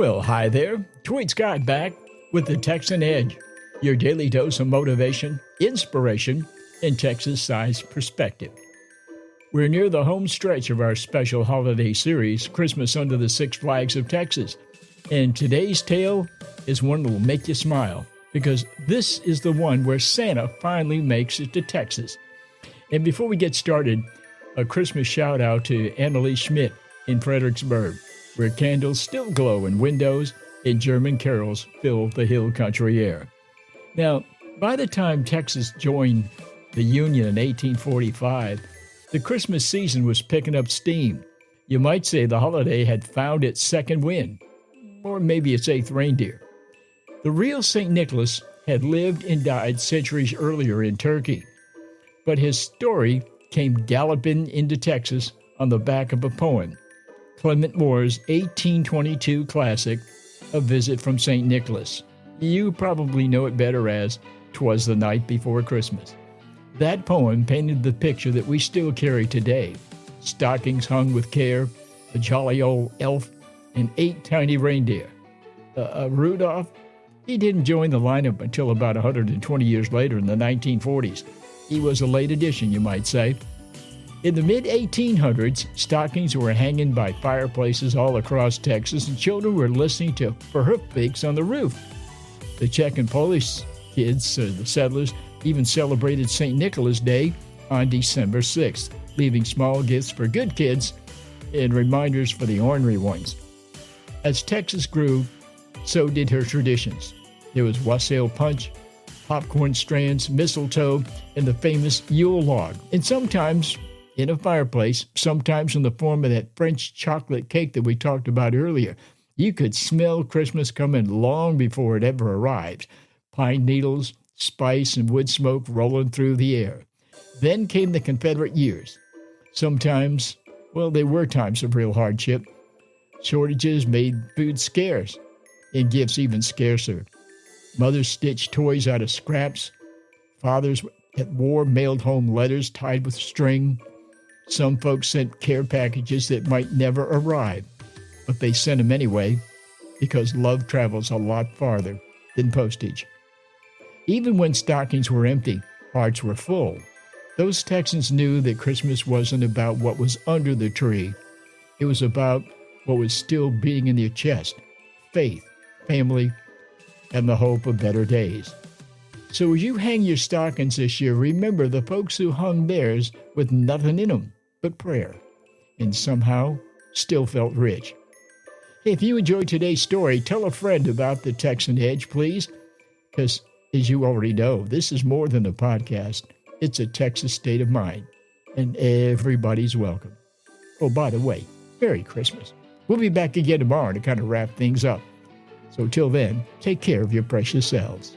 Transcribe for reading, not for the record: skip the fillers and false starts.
Well, hi there. Tweet Scott back with the Texan Edge, your daily dose of motivation, inspiration, and Texas-sized perspective. We're near the home stretch of our special holiday series, Christmas Under the Six Flags of Texas. And today's tale is one that will make you smile, because this is the one where Santa finally makes it to Texas. And before we get started, a Christmas shout out to Annalie Schmidt in Fredericksburg, where candles still glow in windows and German carols fill the hill country air. Now, by the time Texas joined the Union in 1845, the Christmas season was picking up steam. You might say the holiday had found its second wind, or maybe its eighth reindeer. The real St. Nicholas had lived and died centuries earlier in Turkey, but his story came galloping into Texas on the back of a poem, Clement Moore's 1822 classic, A Visit from St. Nicholas. You probably know it better as 'Twas the Night Before Christmas. That poem painted the picture that we still carry today. Stockings hung with care, a jolly old elf, and 8 tiny reindeer. Rudolph, he didn't join the lineup until about 120 years later in the 1940s. He was a late addition, you might say. In the mid-1800s, stockings were hanging by fireplaces all across Texas, and children were listening to For Hoofbeats on the roof. The Czech and Polish kids, the settlers, even celebrated St. Nicholas Day on December 6th, leaving small gifts for good kids and reminders for the ornery ones. As Texas grew, so did her traditions. There was wassail punch, popcorn strands, mistletoe, and the famous Yule log. And sometimes in a fireplace, sometimes in the form of that French chocolate cake that we talked about earlier. You could smell Christmas coming long before it ever arrived. Pine needles, spice, and wood smoke rolling through the air. Then came the Confederate years. Sometimes, they were times of real hardship. Shortages made food scarce, and gifts even scarcer. Mothers stitched toys out of scraps. Fathers at war mailed home letters tied with string. Some folks sent care packages that might never arrive, but they sent them anyway because love travels a lot farther than postage. Even when stockings were empty, hearts were full. Those Texans knew that Christmas wasn't about what was under the tree. It was about what was still beating in their chest: faith, family, and the hope of better days. So as you hang your stockings this year, remember the folks who hung theirs with nothing in them but prayer, and somehow still felt rich. Hey, if you enjoyed today's story, tell a friend about the Texan Edge, please, because as you already know, this is more than a podcast. It's a Texas state of mind, and everybody's welcome. Oh, by the way, Merry Christmas. We'll be back again tomorrow to kind of wrap things up. So till then, take care of your precious selves.